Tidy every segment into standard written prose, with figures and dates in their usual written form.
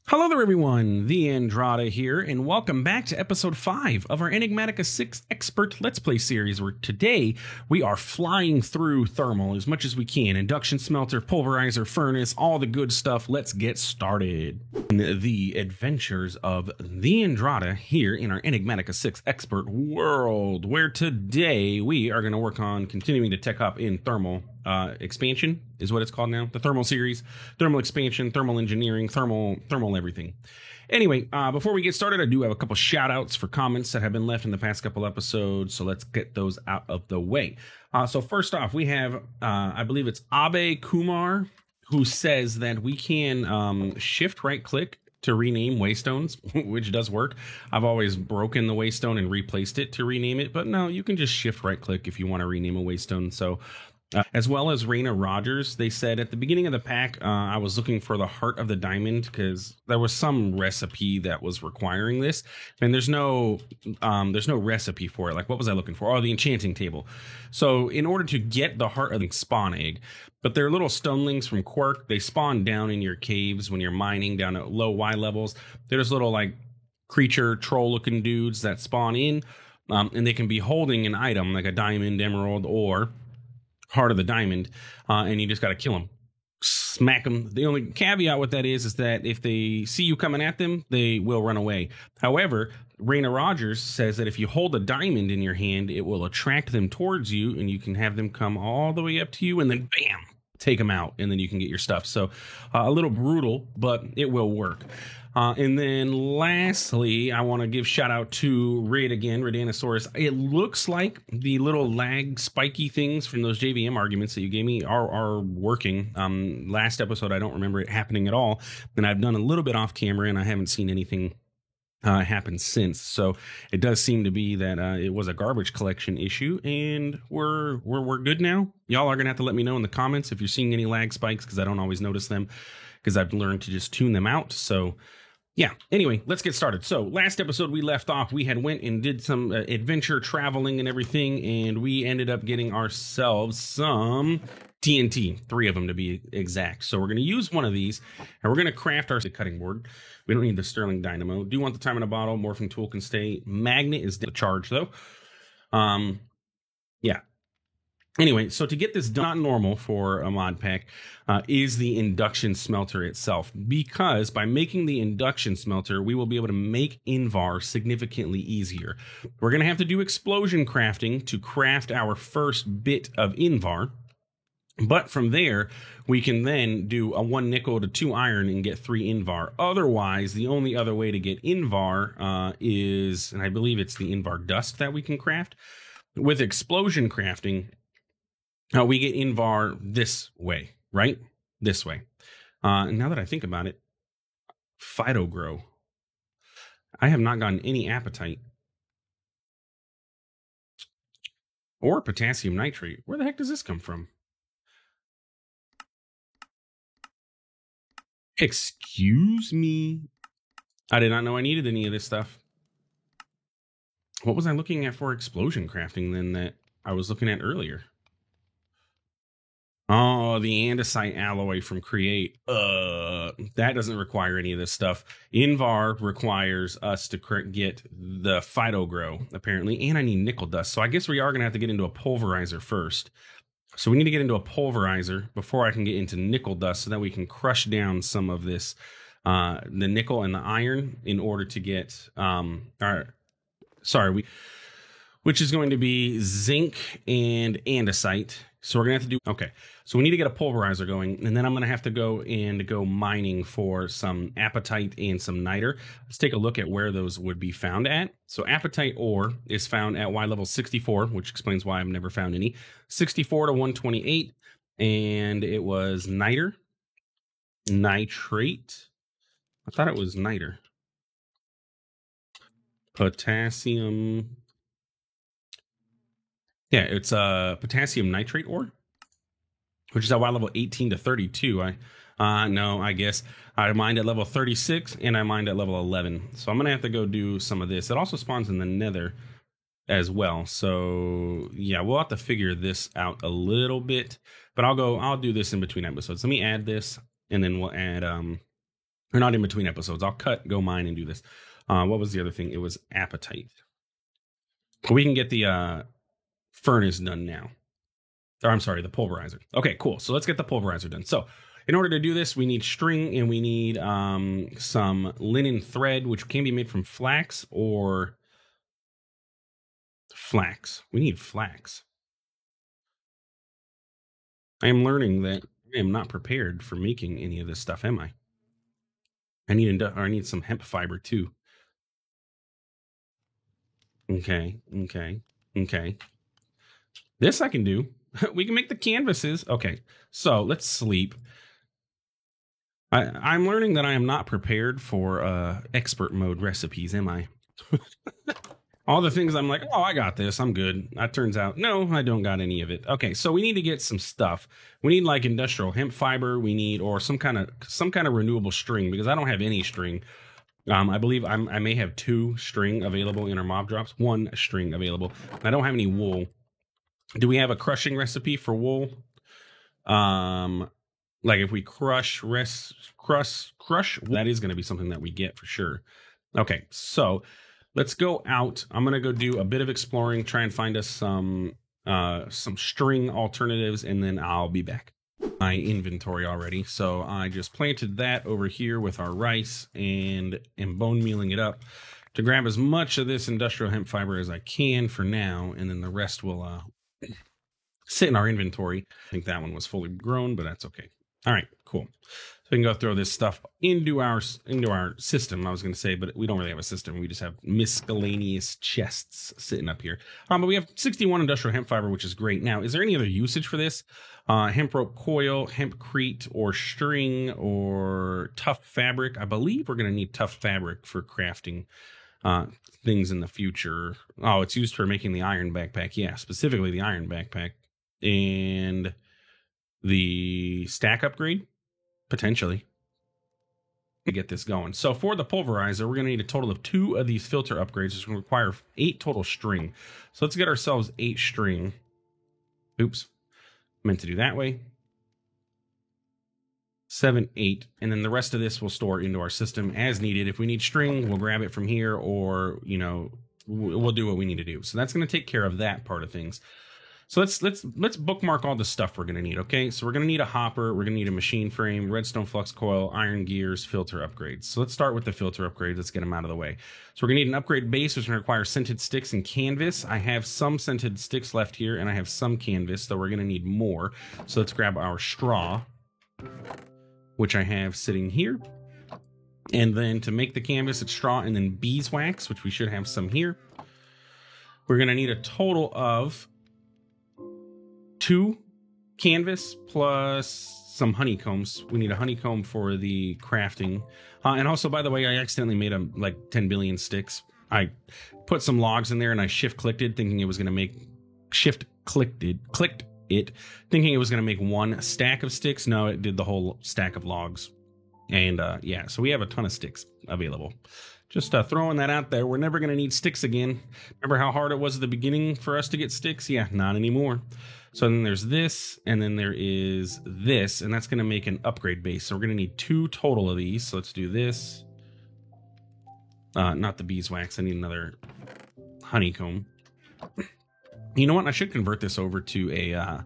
Hello there, everyone. The Andrada here, and welcome back to episode 5 of our Enigmatica 6 Expert Let's Play series, where today we are flying through thermal as much as we can. Induction smelter, pulverizer, furnace, all the good stuff. Let's get started. The adventures of the Andrada here in our Enigmatica 6 Expert world, where today we are going to work on continuing to tech up in thermal expansion is what it's called now. The thermal series, thermal expansion, thermal engineering, thermal everything. Anyway, before we get started, I do have a couple shout outs for comments that have been left in the past couple episodes. So let's get those out of the way. So first off, we have, I believe it's Abe Kumar, who says that we can shift right click to rename waystones, which does work. I've always broken the waystone and replaced it to rename it, but no, you can just shift right click if you want to rename a waystone. So as well as Raina Rogers, they said at the beginning of the pack, I was looking for the heart of the diamond because there was some recipe that was requiring this, and there's no recipe for it. Like, what was I looking for? Oh, the enchanting table. So in order to get the heart of the spawn egg, but they're little stonelings from Quirk. They spawn down in your caves when you're mining down at low Y levels. There's little like creature troll looking dudes that spawn in, and they can be holding an item like a diamond, emerald, or heart of the diamond, and you just got to kill them, smack them. The only caveat with that is that if they see you coming at them, they will run away. However, Raina Rogers says that if you hold a diamond in your hand, it will attract them towards you, and you can have them come all the way up to you, and then bam, take them out, and then you can get your stuff. So a little brutal, but it will work. And then lastly, I want to give shout out to Raid again, Raidanosaurus. It looks like the little lag spiky things from those JVM arguments that you gave me are working. Last episode, I don't remember it happening at all. And I've done a little bit off camera and I haven't seen anything happen since. So it does seem to be that it was a garbage collection issue, and we're good now. Y'all are going to have to let me know in the comments if you're seeing any lag spikes, because I don't always notice them because I've learned to just tune them out. So yeah, anyway, let's get started. So last episode we left off, we had went and did some adventure traveling and everything, and we ended up getting ourselves some TNT, 3 of them to be exact. So we're going to use one of these, and we're going to craft our cutting board. We don't need the Sterling Dynamo. Do want the time in a bottle. Morphing tool can stay. Magnet is the charge, though. Yeah. Anyway, so to get this done, not normal for a mod pack, is the induction smelter itself. Because by making the induction smelter, we will be able to make Invar significantly easier. We're going to have to do explosion crafting to craft our first bit of Invar. But from there, we can then do a 1 nickel to 2 iron and get 3 Invar. Otherwise, the only other way to get Invar is, and I believe it's the Invar dust that we can craft. With explosion crafting, we get Invar this way, right? This way. And now that I think about it, Phytogrow. I have not gotten any apatite. Or potassium nitrate. Where the heck does this come from? Excuse me. I did not know I needed any of this stuff. What was I looking at for explosion crafting then that I was looking at earlier? Oh, the andesite alloy from Create. That doesn't require any of this stuff. Invar requires us to get the Phytogrow, apparently, and I need nickel dust. So I guess we are going to have to get into a pulverizer first. So we need to get into a pulverizer before I can get into nickel dust so that we can crush down some of this, the nickel and the iron in order to get, which is going to be zinc and andesite. So we're going to have to do, okay, so we need to get a pulverizer going, and then I'm going to have to go mining for some apatite and some niter. Let's take a look at where those would be found at. So apatite ore is found at Y level 64, which explains why I've never found any. 64 to 128, and it was niter, nitrate. I thought it was niter. Potassium. Yeah, it's potassium nitrate ore, which is at Y level 18 to 32. No, I guess I mined at level 36 and I mined at level 11. So I'm going to have to go do some of this. It also spawns in the nether as well. So yeah, we'll have to figure this out a little bit, but I'll do this in between episodes. Let me add this, and then we'll add Or not in between episodes. I'll cut, go mine, and do this. What was the other thing? It was appetite. We can get the furnace done now. Or I'm sorry, the pulverizer. Okay, cool. So let's get the pulverizer done. So in order to do this, we need string and we need some linen thread, which can be made from flax or flax. We need flax. I am learning that I am not prepared for making any of this stuff, am I? I need some hemp fiber too. Okay. This I can do. We can make the canvases. Okay, so let's sleep. I'm learning that I am not prepared for expert mode recipes, am I? All the things I'm like, oh, I got this. I'm good. That turns out, no, I don't got any of it. Okay, so we need to get some stuff. We need like industrial hemp fiber. We need, or some kind of renewable string, because I don't have any string. I believe I may have 2 string available in our mob drops. 1 string available. I don't have any wool. Do we have a crushing recipe for wool? Like if we crush, that is going to be something that we get for sure. Okay, so let's go out. I'm going to go do a bit of exploring, try and find us some string alternatives, and then I'll be back. My inventory already, so I just planted that over here with our rice and am bone mealing it up to grab as much of this industrial hemp fiber as I can for now, and then the rest will sit in our inventory. I think that one was fully grown, but that's okay. All right, cool. So we can go throw this stuff into our system, I was going to say, but we don't really have a system. We just have miscellaneous chests sitting up here. But we have 61 industrial hemp fiber, which is great. Now, is there any other usage for this? Hemp rope coil, hempcrete, or string, or tough fabric. I believe we're going to need tough fabric for crafting things in the future. Oh, it's used for making the iron backpack. Yeah, specifically the iron backpack. And the stack upgrade, potentially, to get this going. So for the pulverizer, we're going to need a total of 2 of these filter upgrades. It's going to require 8 total string. So let's get ourselves 8 string. Oops, meant to do that way. 7, 8, and then the rest of this we'll store into our system as needed. If we need string, we'll grab it from here, or we'll do what we need to do. So that's going to take care of that part of things. So let's bookmark all the stuff we're going to need, okay? So we're going to need a hopper, we're going to need a machine frame, redstone flux coil, iron gears, filter upgrades. So let's start with the filter upgrades. Let's get them out of the way. So we're going to need an upgrade base, which is going to require scented sticks and canvas. I have some scented sticks left here, and I have some canvas, so we're going to need more. So let's grab our straw, which I have sitting here. And then to make the canvas, it's straw and then beeswax, which we should have some here. We're going to need a total of 2 canvas plus some honeycombs. We need a honeycomb for the crafting. And also, by the way, I accidentally made like 10 billion sticks. I put some logs in there and I clicked it thinking it was going to make thinking it was going to make 1 stack of sticks. No, it did the whole stack of logs. And yeah, so we have a ton of sticks available. Just throwing that out there. We're never going to need sticks again. Remember how hard it was at the beginning for us to get sticks? Yeah, not anymore. So then there's this, and then there is this, and that's going to make an upgrade base. So we're going to need 2 total of these. So let's do this. Not the beeswax. I need another honeycomb. You know what? I should convert this over to a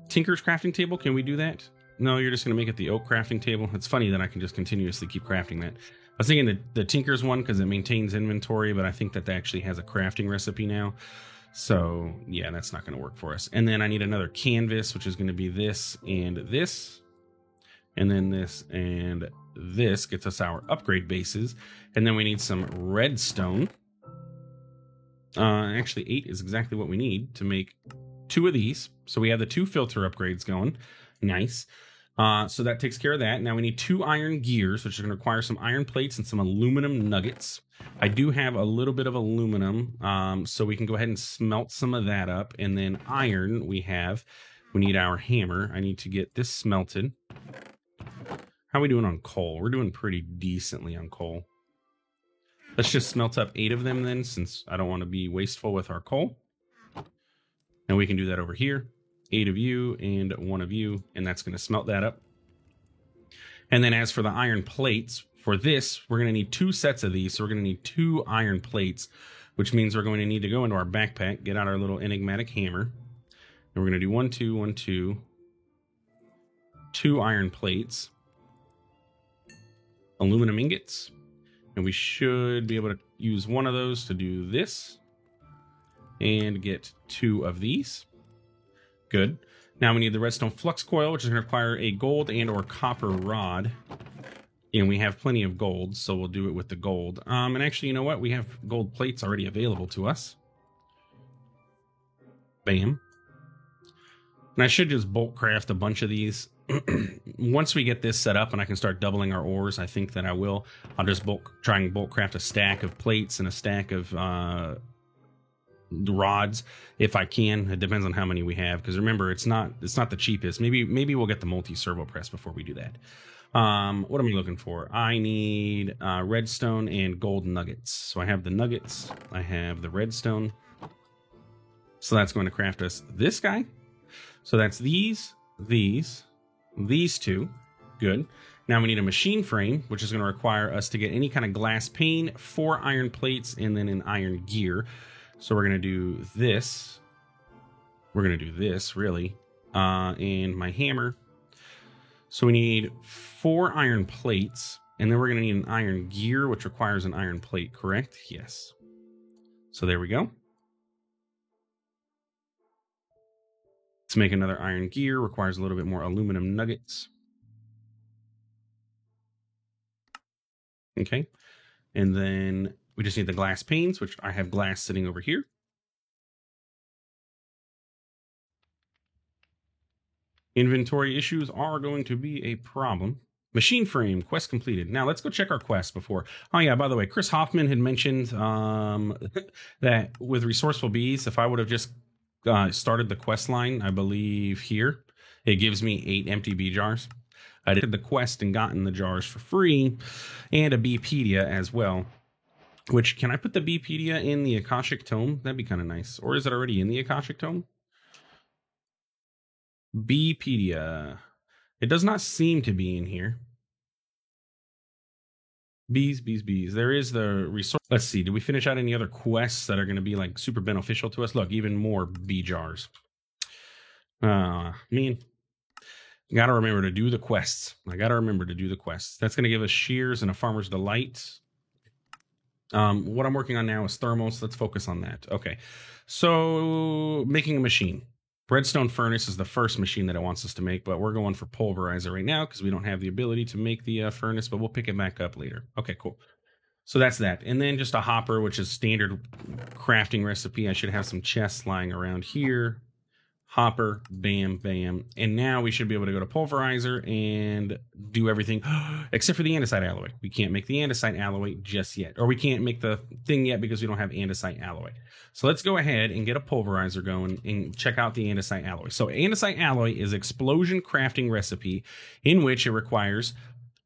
Tinker's crafting table. Can we do that? No, you're just going to make it the oak crafting table. It's funny that I can just continuously keep crafting that. I was thinking the Tinker's one because it maintains inventory, but I think that actually has a crafting recipe now. So yeah, that's not going to work for us. And then I need another canvas, which is going to be this and this. And then this and this gets us our upgrade bases. And then we need some redstone. Actually, 8 is exactly what we need to make 2 of these. So we have the 2 filter upgrades going. Nice. So that takes care of that. Now we need 2 iron gears, which are going to require some iron plates and some aluminum nuggets. I do have a little bit of aluminum, so we can go ahead and smelt some of that up. And then iron we need our hammer. I need to get this smelted. How are we doing on coal? We're doing pretty decently on coal. Let's just smelt up 8 of them then, since I don't want to be wasteful with our coal. And we can do that over here. 8 of you and 1 of you, and that's going to smelt that up. And then as for the iron plates, for this, we're going to need 2 sets of these. So we're going to need 2 iron plates, which means we're going to need to go into our backpack, get out our little enigmatic hammer. And we're going to do 1, 2, 1, 2, 2 iron plates, aluminum ingots. And we should be able to use one of those to do this and get 2 of these. Good. Now we need the redstone flux coil, which is going to require a gold and or copper rod. And we have plenty of gold, so we'll do it with the gold. And actually, you know what? We have gold plates already available to us. Bam. And I should just bulk craft a bunch of these. Once we get this set up and I can start doubling our ores, I think that I will. I'll just try and bulk craft a stack of plates and a stack of rods if I can. It depends on how many we have, because remember, it's not the cheapest. Maybe we'll get the multi-servo press before we do that. What am I looking for? I need redstone and gold nuggets. So I have the nuggets, I have the redstone. So that's going to craft us this guy. So that's these 2. Good. Now we need a machine frame, which is going to require us to get any kind of glass pane, 4 iron plates, and then an iron gear. So we're going to do this. We're going to do this, really. And my hammer. So we need 4 iron plates, and then we're going to need an iron gear, which requires an iron plate, correct? Yes. So there we go. Let's make another iron gear. Requires a little bit more aluminum nuggets. Okay. And then we just need the glass panes, which I have glass sitting over here. Inventory issues are going to be a problem. Machine frame, quest completed. Now let's go check our quest before. Oh yeah, by the way, Chris Hoffman had mentioned that with Resourceful Bees, if I would have just started the quest line, I believe here, it gives me 8 empty bee jars. I did the quest and gotten the jars for free, and a Beepedia as well. Which, can I put the Beepedia in the Akashic Tome? That'd be kind of nice. Or is it already in the Akashic Tome? Beepedia. It does not seem to be in here. Bees. There is the resource. Let's see. Did we finish out any other quests that are going to be like super beneficial to us? Look, even more bee jars. Man. Got to remember to do the quests. I got to remember to do the quests. That's going to give us shears and a farmer's delight. What I'm working on now is thermals. Let's focus on that. Okay. So making a machine. Redstone furnace is the first machine that it wants us to make, but we're going for pulverizer right now because we don't have the ability to make the furnace, but we'll pick it back up later. Okay, cool. So that's that. And then just a hopper, which is standard crafting recipe. I should have some chests lying around here. Hopper, bam, bam. And now we should be able to go to pulverizer and do everything except for the andesite alloy. We can't make the andesite alloy just yet. Or we can't make the thing yet because we don't have andesite alloy. So let's go ahead and get a pulverizer going and check out the andesite alloy. So andesite alloy is explosion crafting recipe in which it requires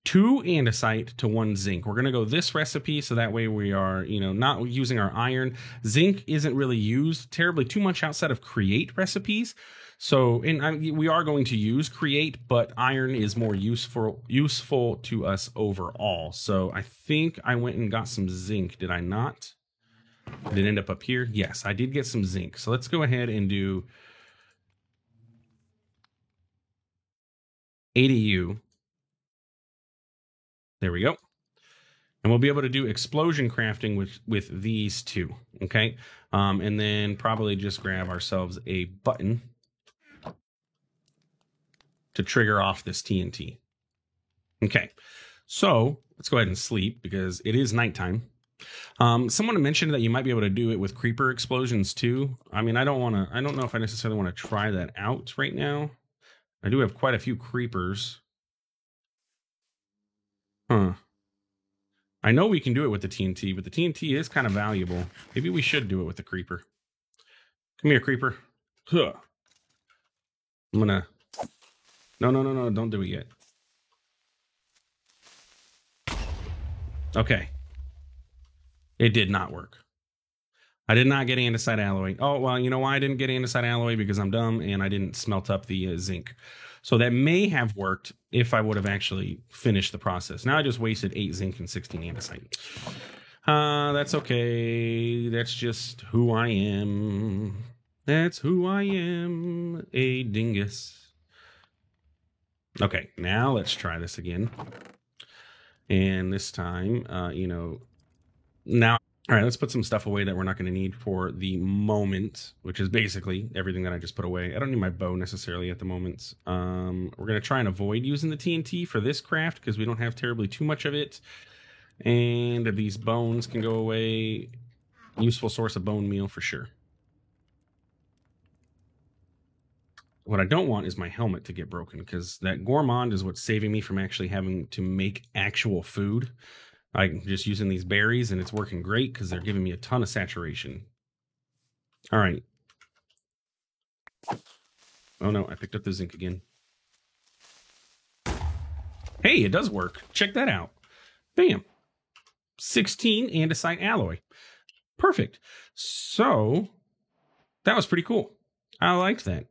2 andesite to 1 zinc. We're going to go this recipe so that way we are, not using our iron. Zinc isn't really used terribly too much outside of create recipes. So, we are going to use create, but iron is more useful to us overall. So I think I went and got some zinc. Did I not? Did it end up here? Yes, I did get some zinc. So let's go ahead and do ADU. There we go. And we'll be able to do explosion crafting with these 2. Okay. And then probably just grab ourselves a button to trigger off this TNT. Okay. So let's go ahead and sleep because it is nighttime. Someone mentioned that you might be able to do it with creeper explosions too. I mean, I don't know if I necessarily want to try that out right now. I do have quite a few creepers. Huh. I know we can do it with the TNT, but the TNT is kind of valuable. Maybe we should do it with the creeper. Come here, creeper. Huh. I'm gonna... No, don't do it yet. Okay. It did not work. I did not get andesite alloy. Oh, well, you know why I didn't get andesite alloy? Because I'm dumb and I didn't smelt up the zinc. So that may have worked if I would have actually finished the process. Now I just wasted 8 zinc and 16 andesite. That's okay. That's just who I am. That's who I am, a dingus. Okay, now let's try this again. And this time, now, all right, let's put some stuff away that we're not going to need for the moment, which is basically everything that I just put away. I don't need my bow necessarily at the moment. We're going to try and avoid using the TNT for this craft because we don't have terribly too much of it. And these bones can go away. Useful source of bone meal for sure. What I don't want is my helmet to get broken because that gourmand is what's saving me from actually having to make actual food. I'm just using these berries and it's working great because they're giving me a ton of saturation. All right. Oh no, I picked up the zinc again. Hey, it does work. Check that out. Bam. 16 andesite alloy. Perfect. So that was pretty cool. I liked that.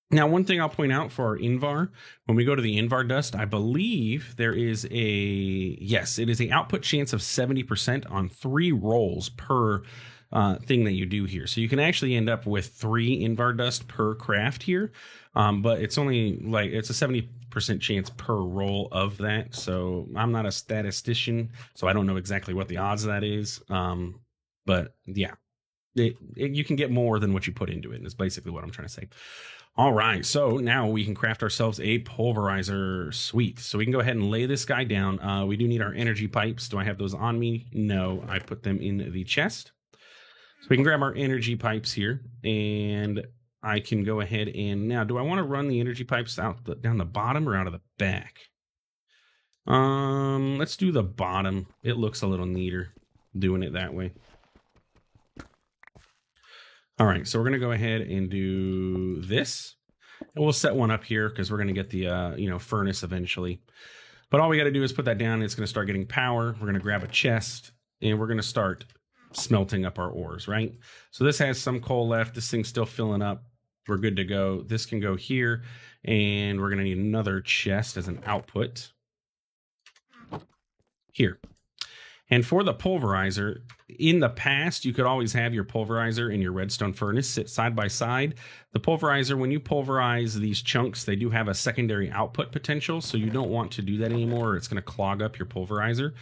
Now, one thing I'll point out for our Invar, when we go to the Invar dust, I believe there is it is an output chance of 70% on 3 rolls per thing that you do here. So you can actually end up with 3 Invar dust per craft here, but it's only it's a 70% chance per roll of that. So I'm not a statistician, so I don't know exactly what the odds of that is. But yeah, you can get more than what you put into it. Is basically what I'm trying to say. All right, so now we can craft ourselves a pulverizer. Sweet. So we can go ahead and lay this guy down. We do need our energy pipes. Do I have those on me? No, I put them in the chest. So we can grab our energy pipes here, and I can go ahead and now, do I want to run the energy pipes down the bottom or out of the back? Let's do the bottom. It looks a little neater doing it that way. All right, so we're going to go ahead and do this. And we'll set one up here because we're going to get the furnace eventually. But all we got to do is put that down. It's going to start getting power. We're going to grab a chest, and we're going to start smelting up our ores, right? So this has some coal left. This thing's still filling up. We're good to go. This can go here, and we're going to need another chest as an output here. And for the pulverizer, in the past, you could always have your pulverizer and your redstone furnace sit side by side. The pulverizer, when you pulverize these chunks, they do have a secondary output potential, so you don't want to do that anymore, or it's going to clog up your pulverizer.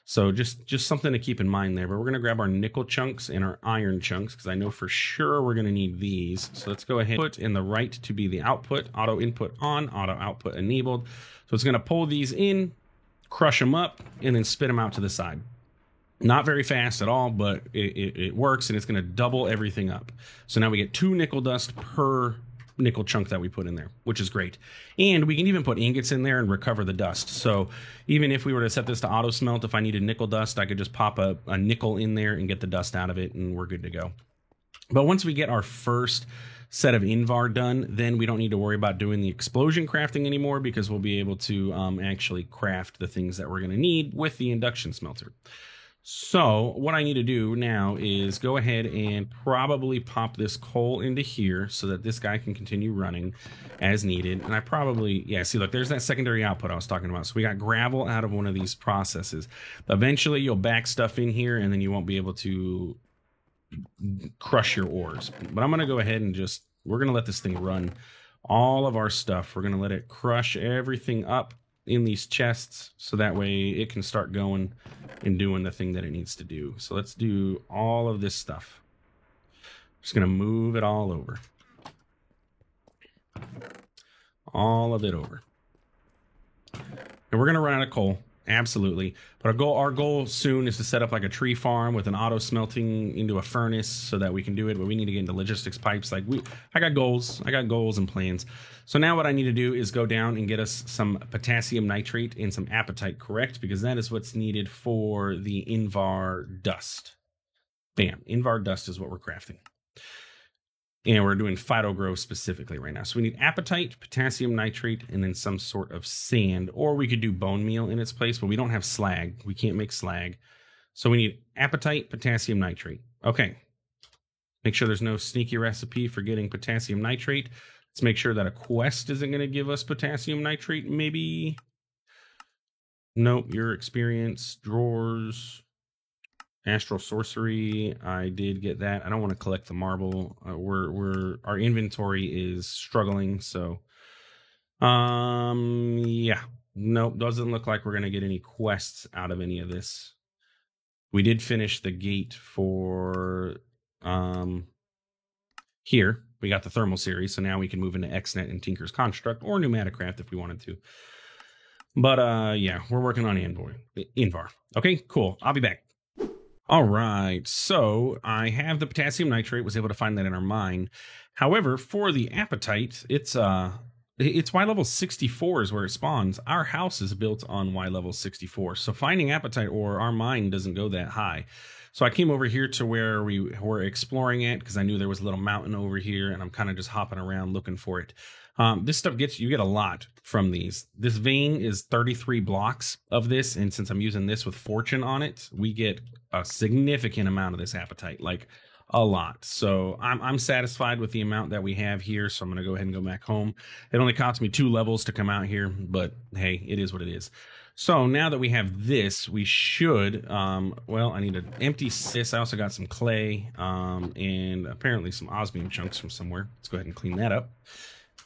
So just something to keep in mind there. But we're going to grab our nickel chunks and our iron chunks, because I know for sure we're going to need these. So let's go ahead and put in the right to be the output, auto input on, auto output enabled. So it's going to pull these in, crush them up, and then spit them out to the side. Not very fast at all, but it works, and it's going to double everything up. So now we get 2 nickel dust per nickel chunk that we put in there, which is great. And we can even put ingots in there and recover the dust. So even if we were to set this to auto smelt, if I needed nickel dust, I could just pop a nickel in there and get the dust out of it, and we're good to go. But once we get our first set of Invar done, then we don't need to worry about doing the explosion crafting anymore, because we'll be able to actually craft the things that we're going to need with the induction smelter. So what I need to do now is go ahead and probably pop this coal into here so that this guy can continue running as needed. And I probably, yeah, see, look, there's that secondary output I was talking about. So we got gravel out of one of these processes. Eventually you'll back stuff in here, and then you won't be able to crush your ores. But I'm going to go ahead and we're going to let this thing run all of our stuff. We're going to let it crush everything up in these chests, so that way it can start going and doing the thing that it needs to do. So let's do all of this stuff. Just going to move it all over. All of it over. And we're going to run out of coal. Absolutely. But our goal soon is to set up like a tree farm with an auto smelting into a furnace so that we can do it. But we need to get into logistics pipes. I got goals and plans. So now what I need to do is go down and get us some potassium nitrate and some apatite, correct? Because that is what's needed for the Invar dust. Bam. Invar dust is what we're crafting. And we're doing phytogrow specifically right now. So we need apatite, potassium nitrate, and then some sort of sand. Or we could do bone meal in its place, but we don't have slag. We can't make slag. So we need apatite, potassium nitrate. Okay. Make sure there's no sneaky recipe for getting potassium nitrate. Let's make sure that a quest isn't going to give us potassium nitrate, maybe. Nope, your experience, drawers, astral sorcery. I did get that. I don't want to collect the marble. Our inventory is struggling, so yeah. Nope, doesn't look like we're going to get any quests out of any of this. We did finish the gate for here. We got the thermal series, so now we can move into XNet and Tinker's Construct or Pneumaticraft if we wanted to. But yeah, we're working on Invar. Okay, cool. I'll be back. All right, so I have the potassium nitrate, was able to find that in our mine. However, for the apatite, it's Y level 64 is where it spawns. Our house is built on Y level 64, so finding apatite ore, our mine doesn't go that high. So I came over here to where we were exploring it because I knew there was a little mountain over here, and I'm kind of just hopping around looking for it. This stuff you get a lot from these. This vein is 33 blocks of this, and since I'm using this with fortune on it, we get a significant amount of this apatite, like a lot. So I'm satisfied with the amount that we have here, so I'm going to go ahead and go back home. It only cost me 2 levels to come out here, but hey, it is what it is. So now that we have this, we should, well, I need an empty cis. I also got some clay and apparently some osmium chunks from somewhere. Let's go ahead and clean that up.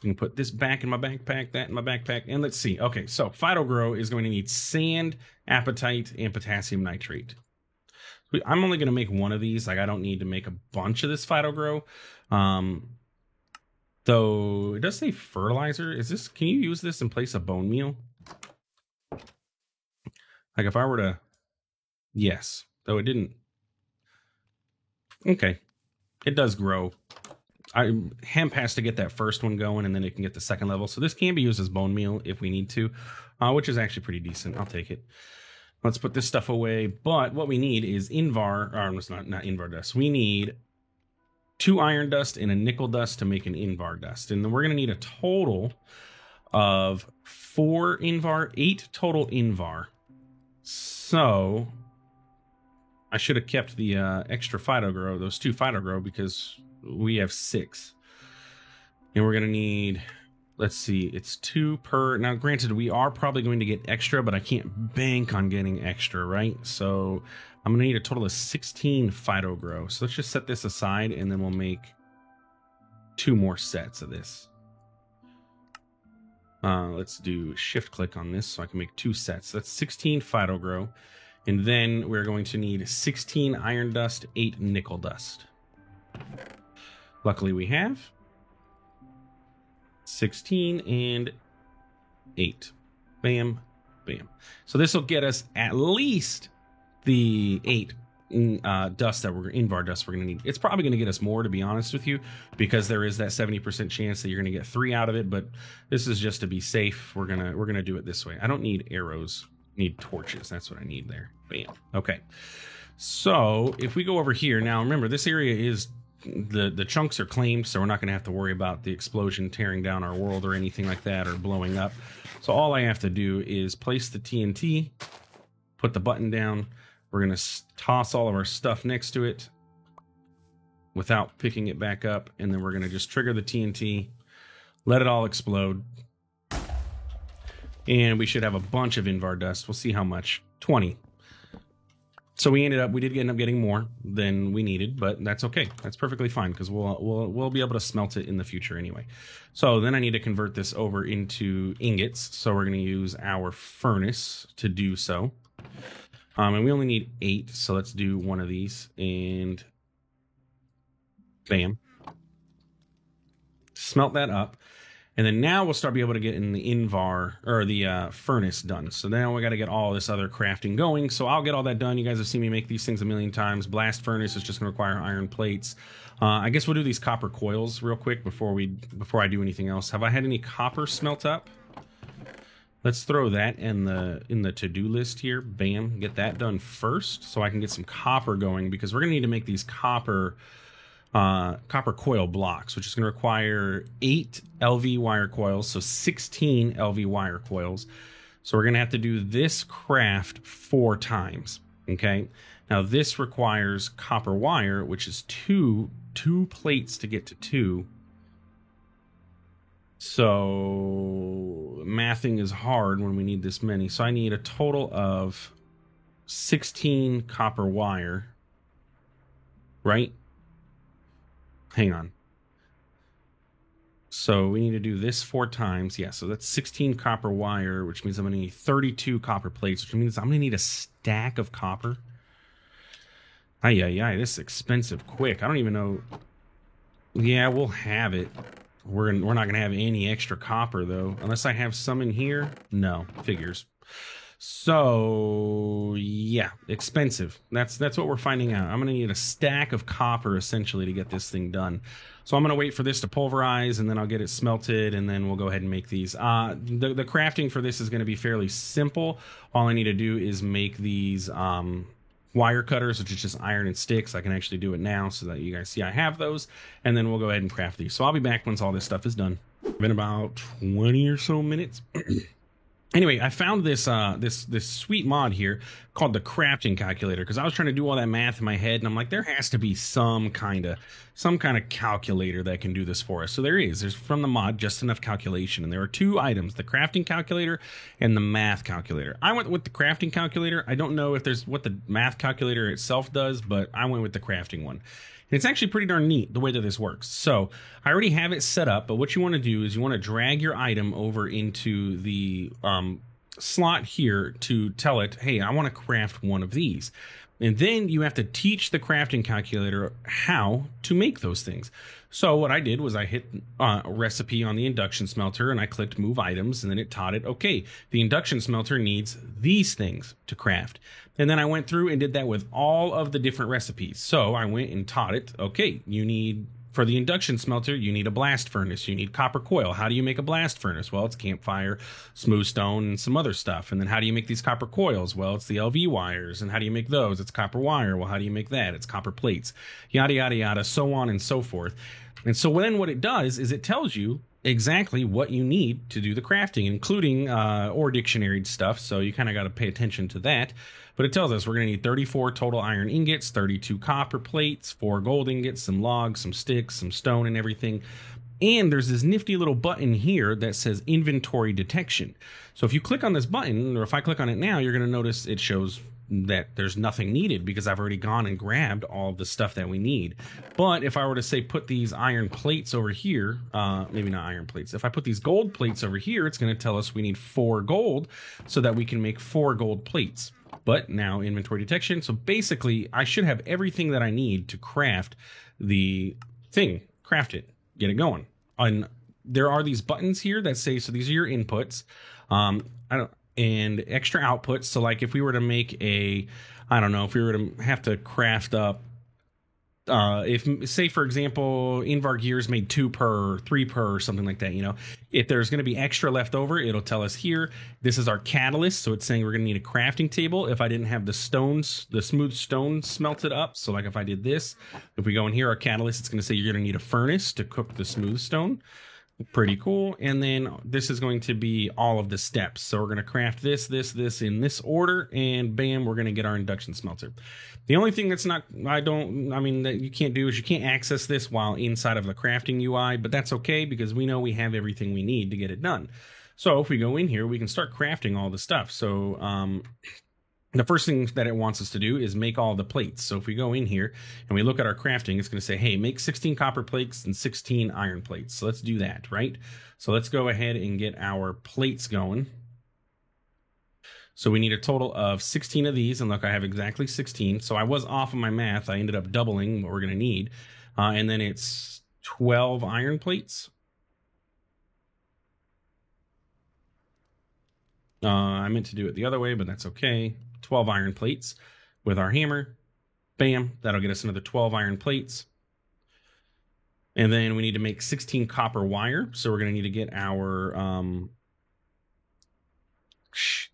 We can put this back in my backpack, that in my backpack, and let's see. Okay, so Phytogrow is going to need sand, apatite, and potassium nitrate. I'm only going to make one of these. Like, I don't need to make a bunch of this Phytogrow. Though it does say fertilizer. Is this? Can you use this in place of bone meal? Like if I were to, yes, though it didn't. Okay, it does grow. Hemp has to get that first one going, and then it can get the second level. So this can be used as bone meal if we need to, which is actually pretty decent. I'll take it. Let's put this stuff away. But what we need is Invar, or it's not Invar dust. We need 2 iron dust and a nickel dust to make an Invar dust. And then we're going to need a total of 4 Invar, 8 total Invar. So I should have kept the extra Phytogrow, those 2 Phytogrow, because we have 6. And we're going to need, let's see, it's 2 per. Now, granted, we are probably going to get extra, but I can't bank on getting extra, right? So I'm going to need a total of 16 Phytogrow. So let's just set this aside, and then we'll make 2 more sets of this. Let's do shift click on this so I can make 2 sets. That's 16 Phytogrow. And then we're going to need 16 iron dust, 8 nickel dust. Luckily we have 16 and 8. Bam, bam. So this will get us at least the 8 dust that Invar dust we're going to need. It's probably going to get us more, to be honest with you, because there is that 70% chance that you're going to get 3 out of it. But this is just to be safe. We're gonna do it this way. I don't need arrows. I need torches. That's what I need there. Bam. Okay. So if we go over here now, remember this area is the chunks are claimed, so we're not going to have to worry about the explosion tearing down our world or anything like that, or blowing up. So all I have to do is place the TNT, put the button down. We're going to toss all of our stuff next to it without picking it back up, and then we're going to just trigger the TNT, let it all explode, and we should have a bunch of Invar dust. We'll see how much. 20. So we did end up getting more than we needed, but that's okay. That's perfectly fine, because we'll be able to smelt it in the future anyway. So then I need to convert this over into ingots. So we're going to use our furnace to do so. And we only need 8, so let's do one of these, and bam. Smelt that up. And then now we'll start be able to get in the Invar, or the furnace done. So now we got to get all this other crafting going. So I'll get all that done. You guys have seen me make these things a million times. Blast furnace is just going to require iron plates. I guess we'll do these copper coils real quick before I do anything else. Have I had any copper smelt up? Let's throw that in the to-do list here. Bam, get that done first so I can get some copper going, because we're going to need to make these copper coil blocks, which is going to require 8 LV wire coils, so 16 LV wire coils. So we're going to have to do this craft 4 times. Okay, now this requires copper wire, which is two plates to get to 2. So mathing is hard when we need this many. So I need a total of 16 copper wire, right? Hang on. So we need to do this 4 times. Yeah, so that's 16 copper wire, which means I'm going to need 32 copper plates, which means I'm going to need a stack of copper. Ay, this is expensive quick. I don't even know. Yeah, we'll have it. We're not going to have any extra copper, though. Unless I have some in here. No, figures. So, yeah, expensive. That's what we're finding out. I'm going to need a stack of copper, essentially, to get this thing done. So I'm going to wait for this to pulverize, and then I'll get it smelted, and then we'll go ahead and make these. The crafting for this is going to be fairly simple. All I need to do is make these wire cutters, which is just iron and sticks. I can actually do it now so that you guys see I have those, and then we'll go ahead and craft these. So I'll be back once all this stuff is done. Been about 20 or so minutes. Anyway, I found this this sweet mod here called the crafting calculator, because I was trying to do all that math in my head, and I'm like, there has to be some kind of calculator that can do this for us. So there's from the mod Just Enough Calculation, and there are 2 items: the crafting calculator and the math calculator. I went with the crafting calculator. I don't know if there's what the math calculator itself does, but I went with the crafting one. And it's actually pretty darn neat the way that this works. So I already have it set up, but what you want to do is you want to drag your item over into the slot here to tell it, hey, I want to craft one of these. And then you have to teach the crafting calculator how to make those things. So what I did was I hit recipe on the induction smelter, and I clicked move items, and then it taught it, okay, the induction smelter needs these things to craft. And then I went through and did that with all of the different recipes. So I went and taught it, okay, you need, for the induction smelter, you need a blast furnace. You need copper coil. How do you make a blast furnace? Well, it's campfire, smooth stone, and some other stuff. And then how do you make these copper coils? Well, it's the LV wires. And how do you make those? It's copper wire. Well, how do you make that? It's copper plates. Yada, yada, yada, so on and so forth. And so then what it does is it tells you exactly what you need to do the crafting, including ore dictionary stuff. So you kind of got to pay attention to that. But it tells us we're going to need 34 total iron ingots, 32 copper plates, 4 gold ingots, some logs, some sticks, some stone, and everything. And there's this nifty little button here that says inventory detection. So if you click on this button, or if I click on it now, you're going to notice it shows that there's nothing needed because I've already gone and grabbed all of the stuff that we need. But if I were to say put these iron plates over here, maybe not iron plates, if I put these gold plates over here, it's going to tell us we need 4 gold so that we can make 4 gold plates. But now inventory detection. So basically I should have everything that I need to craft the thing, craft it, get it going. And there are these buttons here that say, so these are your inputs. And extra outputs. So like if we were to make a, I don't know, if we were to have to craft up, if say for example, Invar Gears made 2 per, 3 per, or something like that, you know, if there's going to be extra left over, it'll tell us here, this is our catalyst. So it's saying we're going to need a crafting table. If I didn't have the stones, the smooth stone smelted up. So like if I did this, if we go in here, our catalyst, it's going to say you're going to need a furnace to cook the smooth stone. Pretty cool. And then this is going to be all of the steps. So we're going to craft this in this order, and bam, we're going to get our induction smelter. The only thing that's not, that you can't do is you can't access this while inside of the crafting UI, but that's okay because we know we have everything we need to get it done. So if we go in here, we can start crafting all the stuff. So, the first thing that it wants us to do is make all the plates. So if we go in here and we look at our crafting, it's going to say, hey, make 16 copper plates and 16 iron plates. So let's do that, right? So let's go ahead and get our plates going. So we need a total of 16 of these. And look, I have exactly 16. So I was off on my math. I ended up doubling what we're going to need. And then it's 12 iron plates. I meant to do it the other way, but that's okay. 12 iron plates with our hammer. Bam, that'll get us another 12 iron plates. And then we need to make 16 copper wire. So we're going to need to get our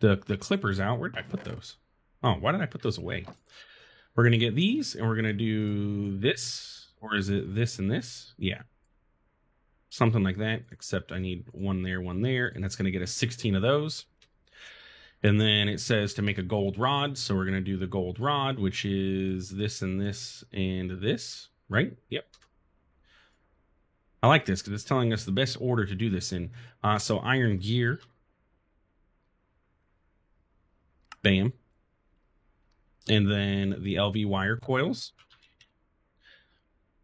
the clippers out. Where did I put those? Oh, why did I put those away? We're going to get these, and we're going to do this. Or is it this and this? Yeah. Something like that, except I need one there, and that's going to get us 16 of those. And then it says to make a gold rod. So we're going to do the gold rod, which is this and this and this, right? Yep. I like this because it's telling us the best order to do this in. So iron gear. Bam. And then the LV wire coils.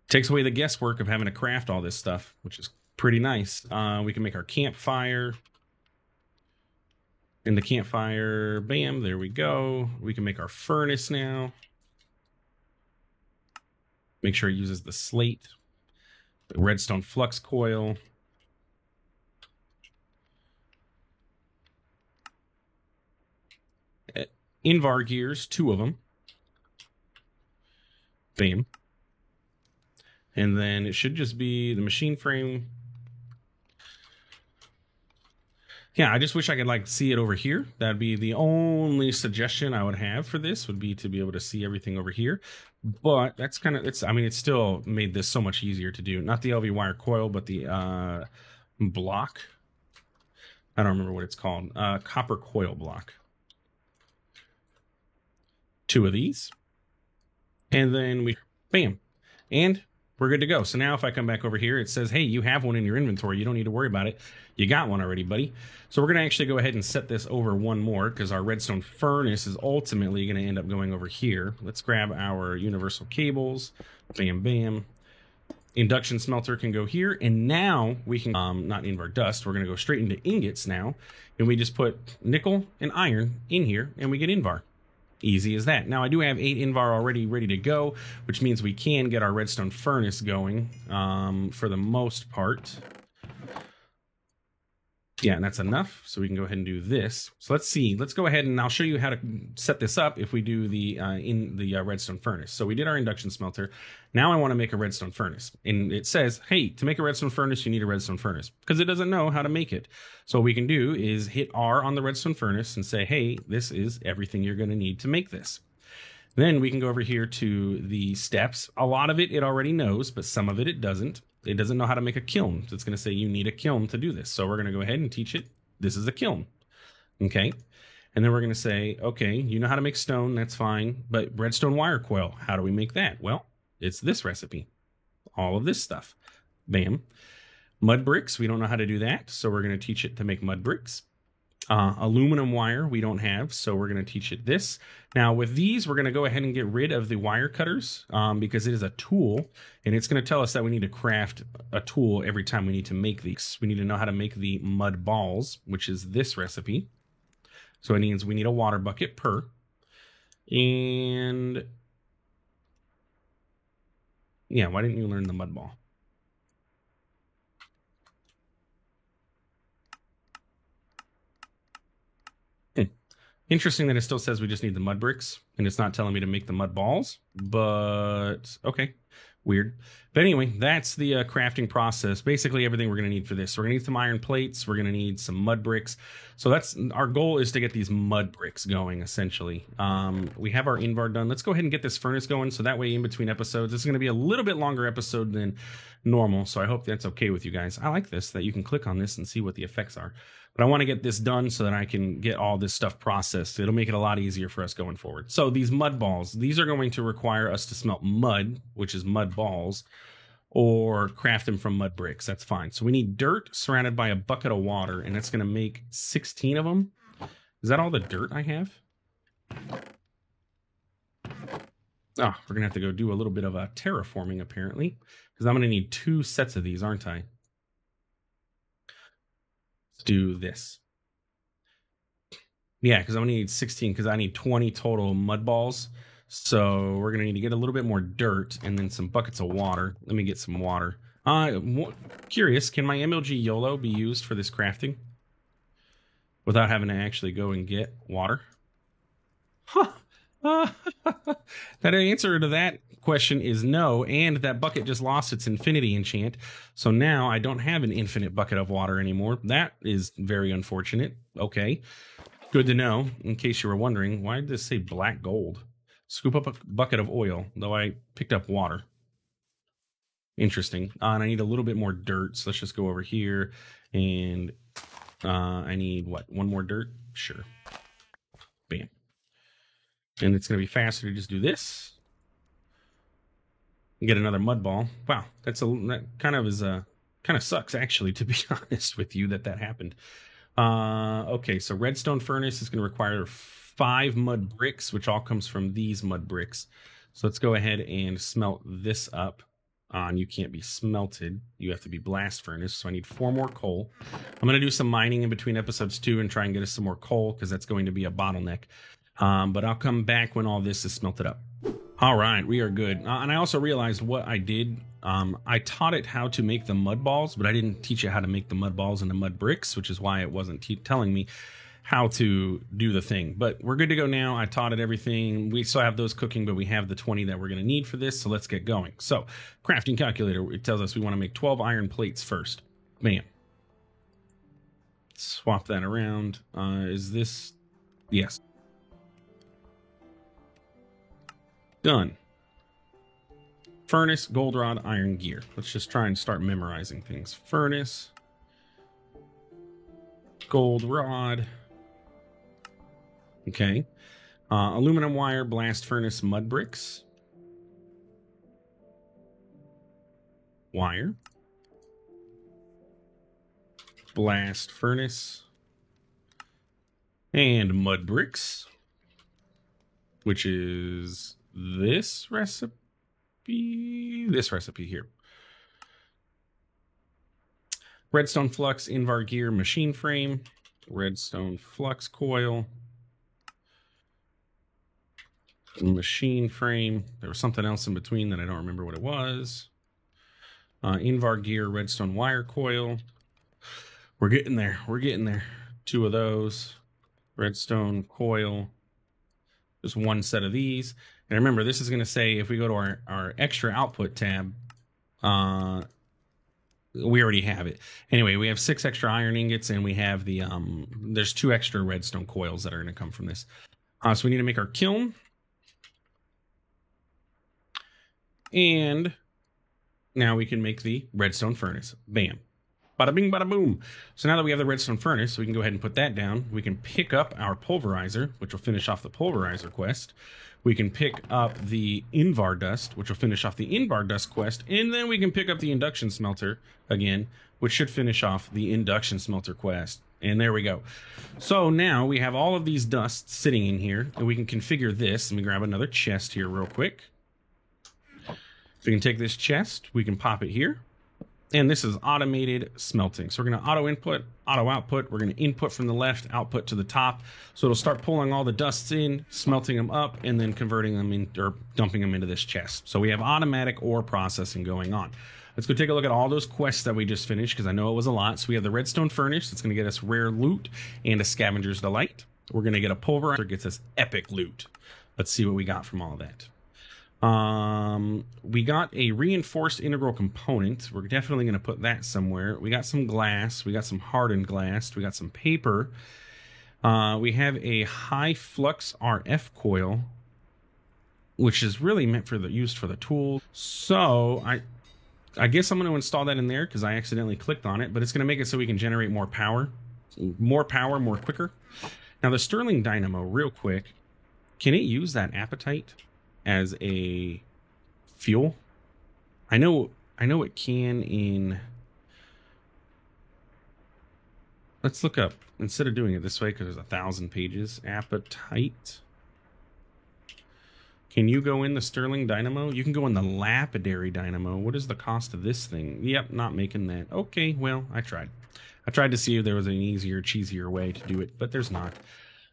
Takes away the guesswork of having to craft all this stuff, which is pretty nice. We can make our campfire. And the campfire, bam, there we go. We can make our furnace now. Make sure it uses the slate. The redstone flux coil. Invar gears, 2 of them. Bam. And then it should just be the machine frame. Yeah, I just wish I could like see it over here. That'd be the only suggestion I would have for this, would be to be able to see everything over here. But that's kind of, I mean, it still made this so much easier to do. Not the LV wire coil, but the block. I don't remember what it's called. Copper coil block. 2 of these. And then we, bam. And we're good to go. So now if I come back over here, it says, hey, you have one in your inventory. You don't need to worry about it. You got one already, buddy. So we're going to actually go ahead and set this over one more because our redstone furnace is ultimately going to end up going over here. Let's grab our universal cables. Bam, bam. Induction smelter can go here. And now we can, not invar dust, we're going to go straight into ingots now. And we just put nickel and iron in here and we get invar. Easy as that. Now I do have 8 invar already ready to go, which means we can get our redstone furnace going for the most part. Yeah, and that's enough. So we can go ahead and do this. So let's see. Let's go ahead and I'll show you how to set this up if we do the redstone furnace. So we did our induction smelter. Now I want to make a redstone furnace. And it says, hey, to make a redstone furnace, you need a redstone furnace because it doesn't know how to make it. So what we can do is hit R on the redstone furnace and say, hey, this is everything you're going to need to make this. Then we can go over here to the steps. A lot of it already knows, but some of it doesn't. It doesn't know how to make a kiln. So it's going to say you need a kiln to do this. So we're going to go ahead and teach it. This is a kiln. Okay. And then we're going to say, okay, you know how to make stone. That's fine. But redstone wire coil, how do we make that? Well, it's this recipe. All of this stuff. Bam. Mud bricks. We don't know how to do that. So we're going to teach it to make mud bricks. Aluminum wire we don't have, so we're going to teach it this. Now with these, we're going to go ahead and get rid of the wire cutters because it is a tool, and it's going to tell us that we need to craft a tool every time we need to make these. We need to know how to make the mud balls, which is this recipe. So it means we need a water bucket per. And yeah, why didn't you learn the mud ball? Interesting that it still says we just need the mud bricks, and it's not telling me to make the mud balls, but okay, weird. But anyway, that's the crafting process. Basically everything we're going to need for this. So we're going to need some iron plates. We're going to need some mud bricks. So that's our goal, is to get these mud bricks going, essentially. We have our invar done. Let's go ahead and get this furnace going, so that way in between episodes, this is going to be a little bit longer episode than normal, so I hope that's okay with you guys. I like this, that you can click on this and see what the effects are. But I want to get this done so that I can get all this stuff processed. It'll make it a lot easier for us going forward. So these mud balls, these are going to require us to smelt mud, which is mud balls, or craft them from mud bricks. That's fine. So we need dirt surrounded by a bucket of water, and that's going to make 16 of them. Is that all the dirt I have? Oh, we're going to have to go do a little bit of a terraforming, apparently, because I'm going to need 2 sets of these, aren't I? Do this. Yeah, because I'm gonna need 16 because I need 20 total mud balls. So we're gonna need to get a little bit more dirt and then some buckets of water. Let me get some water. Curious, can my MLG YOLO be used for this crafting without having to actually go and get water? Huh. That answer to that question is no, and that bucket just lost its infinity enchant, so now I don't have an infinite bucket of water anymore. That is very unfortunate. Okay, good to know. In case you were wondering, why did this say black gold? Scoop up a bucket of oil, though I picked up water. Interesting. And I need a little bit more dirt, so let's just go over here, and I need, what, 1 more dirt? Sure. Bam. And it's going to be faster to just do this. Get another mud ball. Wow, that kind of is a Kind of sucks, actually, to be honest with you, that happened. Okay, so redstone furnace is going to require 5 mud bricks, which all comes from these mud bricks. So let's go ahead and smelt this up. And you can't be smelted. You have to be blast furnace. So I need 4 more coal. I'm going to do some mining in between episodes 2 and try and get us some more coal because that's going to be a bottleneck. But I'll come back when all this is smelted up. All right, we are good. And I also realized what I did. I taught it how to make the mud balls, but I didn't teach it how to make the mud balls into mud bricks, which is why it wasn't telling me how to do the thing. But we're good to go now. I taught it everything. We still have those cooking, but we have the 20 that we're going to need for this. So let's get going. So crafting calculator, it tells us we want to make 12 iron plates first. Bam. Swap that around. Is this? Yes. Done. Furnace, gold rod, iron gear. Let's just try and start memorizing things. Furnace, gold rod. Okay. Aluminum wire, blast furnace, mud bricks. Wire. Blast furnace. And mud bricks. Which is this recipe. This recipe here. Redstone flux, Invar gear, machine frame. Redstone flux coil. Machine frame. There was something else in between that I don't remember what it was. Invar gear, redstone wire coil. We're getting there. We're getting there. 2 of those. Redstone coil. Just 1 set of these. And remember, this is going to say if we go to our extra output tab, we already have it. Anyway, we have 6 extra iron ingots, and we have the there's 2 extra redstone coils that are going to come from this. So we need to make our kiln. And now we can make the redstone furnace. Bam. Bada bing, bada boom. So now that we have the redstone furnace, we can go ahead and put that down. We can pick up our pulverizer, which will finish off the pulverizer quest. We can pick up the Invar dust, which will finish off the Invar dust quest. And then we can pick up the induction smelter again, which should finish off the induction smelter quest. And there we go. So now we have all of these dusts sitting in here, and we can configure this. Let me grab another chest here real quick. So we can take this chest, we can pop it here. And this is automated smelting. So we're going to auto input, auto output. We're going to input from the left, output to the top. So it'll start pulling all the dusts in, smelting them up, and then converting them in, or dumping them into this chest. So we have automatic ore processing going on. Let's go take a look at all those quests that we just finished, because I know it was a lot. So we have the redstone furnace. That's going to get us rare loot and a scavenger's delight. We're going to get a pulverizer, gets us epic loot. Let's see what we got from all of that. We got a reinforced integral component. We're definitely going to put that somewhere. We got some glass. We got some hardened glass. We got some paper. We have a high flux RF coil, which is really meant for used for the tool. So I guess I'm going to install that in there because I accidentally clicked on it, but it's going to make it so we can generate more power, more quicker. Now the Stirling Dynamo, real quick, can it use that apatite as a fuel? I know it can in... Let's look up, instead of doing it this way, because there's 1,000 pages, apatite. Can you go in the Stirling Dynamo? You can go in the Lapidary Dynamo. What is the cost of this thing? Yep, not making that. Okay, well, I tried. I tried to see if there was an easier, cheesier way to do it, but there's not.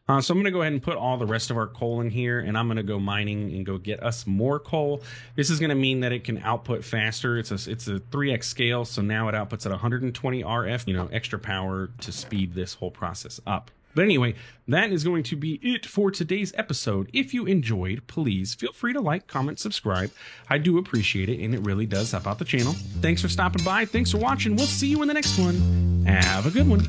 So I'm going to go ahead and put all the rest of our coal in here, and I'm going to go mining and go get us more coal. This is going to mean that it can output faster. It's a 3x scale, so now it outputs at 120 RF, extra power to speed this whole process up. But anyway, that is going to be it for today's episode. If you enjoyed, please feel free to like, comment, subscribe. I do appreciate it, and it really does help out the channel. Thanks for stopping by. Thanks for watching. We'll see you in the next one. Have a good one.